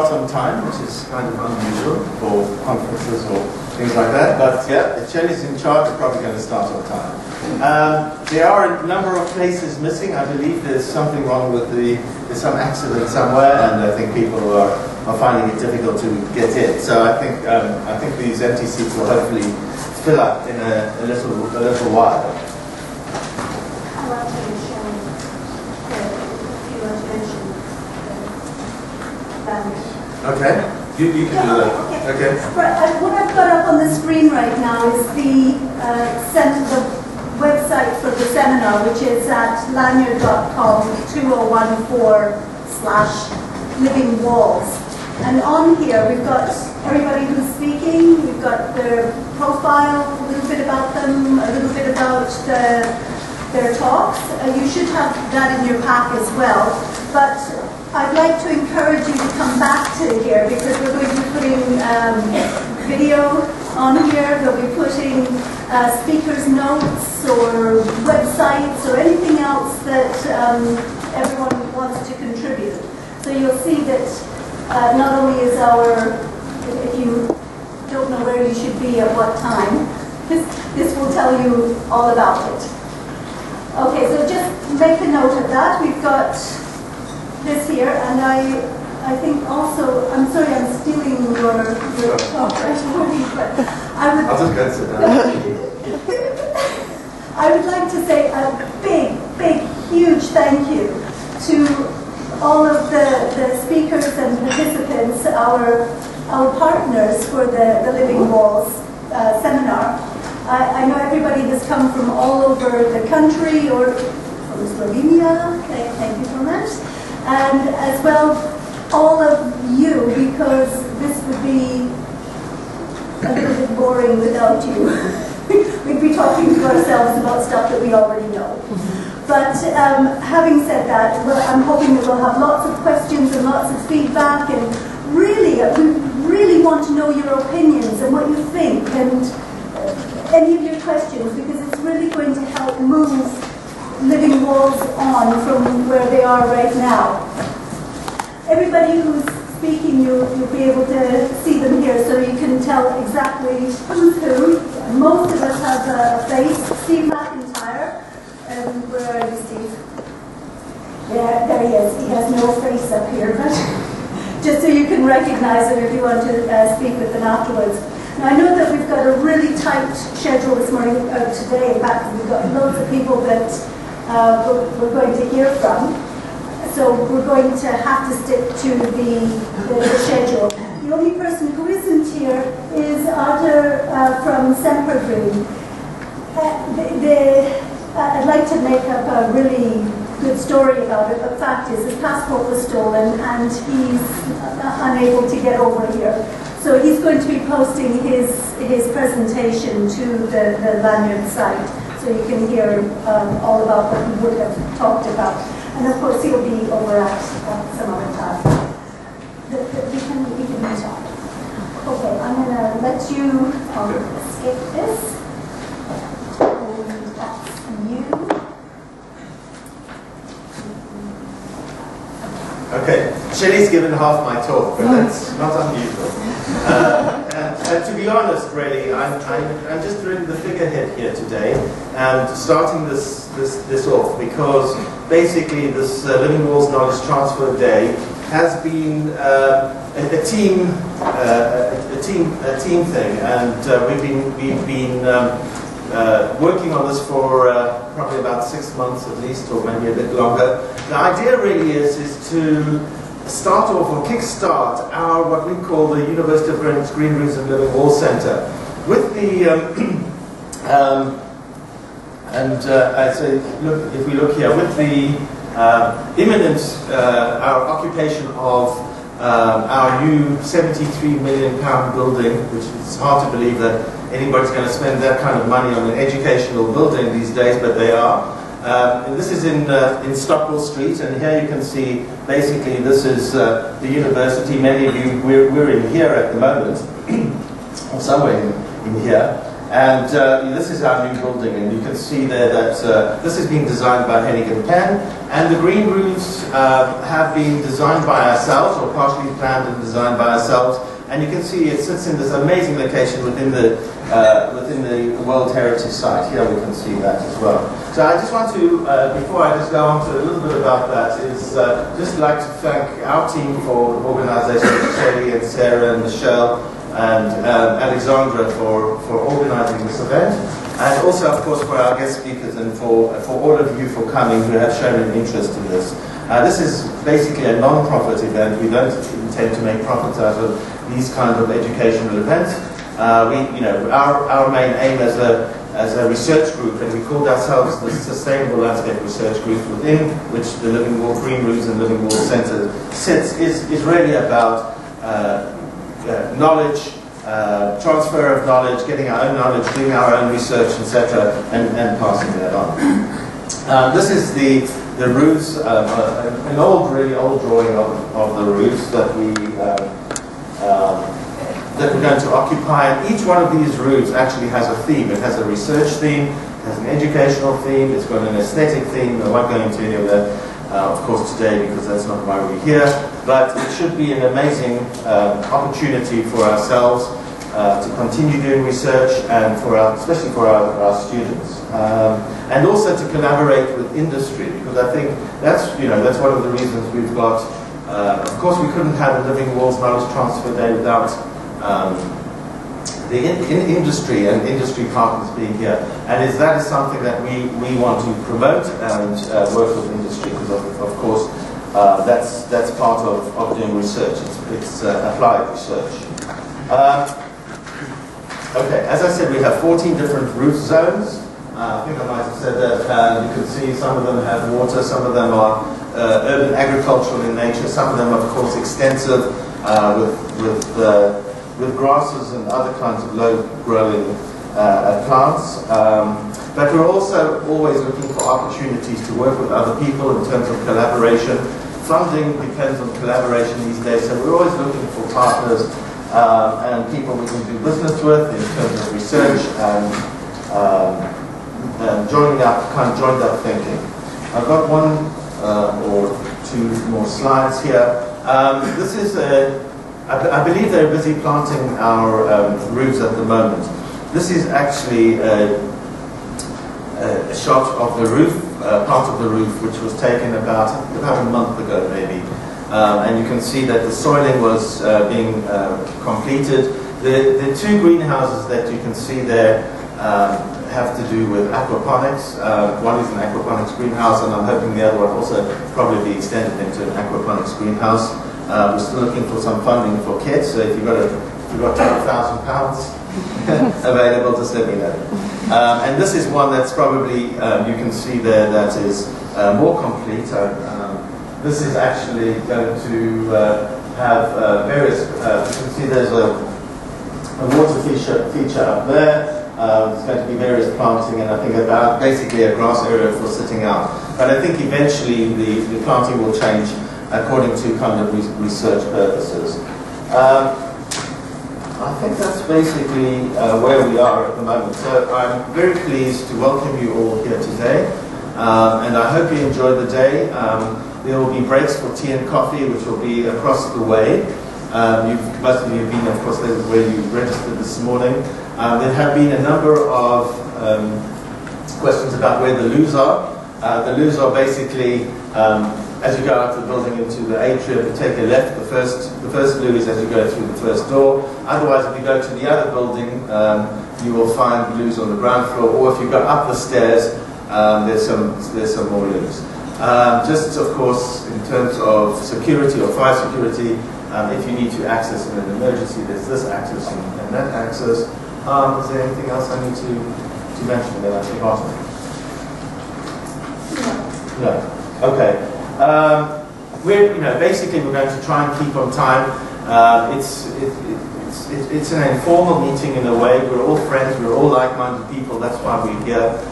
start on time, which is kind of unusual for conferences or things like that. But yeah, if Shelley's in charge, we're probably going to start on time. There are a number of places missing. I believe there's something wrong with there's some accident somewhere, and I think people are finding it difficult to get in. So I think these empty seats will hopefully fill up in a little while. Okay, you can do that. Okay. Right, what I've got up on the screen right now is the website for the seminar, which is at lanyard.com/2014/living walls. And on here we've got everybody who's speaking, we've got their profile, a little bit about them, a little bit about their talks. You should have that in your pack as well. But I'd like to encourage you to come back to here, because we're going to be putting video on here. We'll be putting speakers' notes or websites or anything else that everyone wants to contribute. So you'll see that not only is if you don't know where you should be at what time, this will tell you all about it. Okay, so just make a note of that. We've got this here, and I think also, I'm sorry I'm stealing your talk, but I'll just go and sit down. I would like to say a big, huge thank you to all of the speakers and participants, our partners for the Living Walls seminar. I know everybody has come from all over the country, or from Slovenia, thank you very much. And as well, all of you, because this would be a little bit boring without you. We'd be talking to ourselves about stuff that we already know. But having said that, I'm hoping that we'll have lots of questions and lots of feedback, and we really want to know your opinions and what you think, and any of your questions, because it's really going to help move Living Walls on from where they are right now. Everybody who's speaking, you'll be able to see them here, so you can tell exactly who's who. Most of us have a face. Steve McIntyre. Where are you, Steve? There he is. He has no face up here, but just so you can recognize him if you want to speak with them afterwards. Now, I know that we've got a really tight schedule this morning, today. In fact, we've got loads of people that we're going to hear from. So we're going to have to stick to the schedule. The only person who isn't here is Arthur from Sempergreen. I'd like to make up a really good story about it, but the fact is his passport was stolen and he's unable to get over here. So he's going to be posting his presentation to the Lanyard site, so you can hear all about what he would have talked about. And of course he'll be over at some other time. We can meet up. Okay, I'm going to let you skip this. And that's you. Okay, Shelley's given half my talk, but that's not unusual. And to be honest, really, I'm just doing the figurehead here today and starting this off, because basically this Living Walls Knowledge Transfer Day has been a team thing, and we've been working on this for probably about 6 months at least, or maybe a bit longer. The idea really is to start off or kickstart our what we call the University of Greenwich and Living Walls Centre with the so if we look here with the imminent our occupation of our new £73 million building, which is hard to believe that anybody's going to spend that kind of money on an educational building these days, but they are. And this is in Stockwell Street, and here you can see basically this is the university. Many of you, we're in here at the moment, or somewhere in here. And this is our new building, and you can see there that this is being designed by Hennig and Penn, and the green roofs have been designed by ourselves, or partially planned and designed by ourselves. And you can see it sits in this amazing location within the World Heritage Site. Here we can see that as well. So I just want to, before I just go on to a little bit about that, is just like to thank our team for organisation, Shelly and Sarah and Michelle and Alexandra for organising this event. And also, of course, for our guest speakers and for all of you for coming who have shown an interest in this. This is basically a non-profit event. We don't intend to make profits out of these kind of educational events. Our main aim as a research group, and we called ourselves the Sustainable Landscape Research Group, within which the Living Wall Green Roofs and Living Wall Centre sits, is really about knowledge, transfer of knowledge, getting our own knowledge, doing our own research, etc., and passing that on. This is the roofs, an really old drawing of the roofs that we're going to occupy. And each one of these roofs actually has a theme. It has a research theme, it has an educational theme, it's got an aesthetic theme. I won't go into any of that, of course, today, because that's not why we're here. But it should be an amazing opportunity for ourselves to continue doing research, and especially for our students. And also to collaborate with industry, because I think that's one of the reasons we've got. Of course, we couldn't have a Living Walls Knowledge Transfer Day without the industry and industry partners being here. And that is something that we want to promote and work with industry, because of course that's part of doing research. It's applied research. Okay, as I said, we have 14 different roof zones. I think I might have said that. You can see some of them have water, some of them are urban agricultural in nature, some of them are, of course, extensive with grasses and other kinds of low-growing plants. But we're also always looking for opportunities to work with other people in terms of collaboration. Funding depends on collaboration these days, so we're always looking for partners and people we can do business with in terms of research and joined up thinking. I've got one or two more slides here. This is I believe they're busy planting our roofs at the moment. This is actually a shot of the roof, part of the roof, which was taken about a month ago, maybe. And you can see that the soiling was being completed. The two greenhouses that you can see there have to do with aquaponics. One is an aquaponics greenhouse, and I'm hoping the other one also probably be extended into an aquaponics greenhouse. We're still looking for some funding for kits, so if you've got £12,000 available, just let me know. And this is one that's probably, you can see there, that is more complete. This is actually going to have various, you can see there's a water feature up there. There's going to be various planting, and I think about basically a grass area for sitting out. But I think eventually the planting will change according to kind of research purposes. I think that's basically where we are at the moment. So I'm very pleased to welcome you all here today, and I hope you enjoy the day. There will be breaks for tea and coffee, which will be across the way. Most of you have been, of course, where you registered this morning. There have been a number of questions about where the loos are. The loos are basically, as you go out of the building into the atrium, you take a left. The first loo is as you go through the first door. Otherwise, if you go to the other building, you will find loos on the ground floor. Or if you go up the stairs, there's some more loos. Just, of course, in terms of security or fire security, if you need to access in an emergency, there's this access and that access. Is there anything else I need to mention that I think of? No. Okay. Basically we're going to try and keep on time. It's an informal meeting in a way. We're all friends. We're all like-minded people. That's why we're here.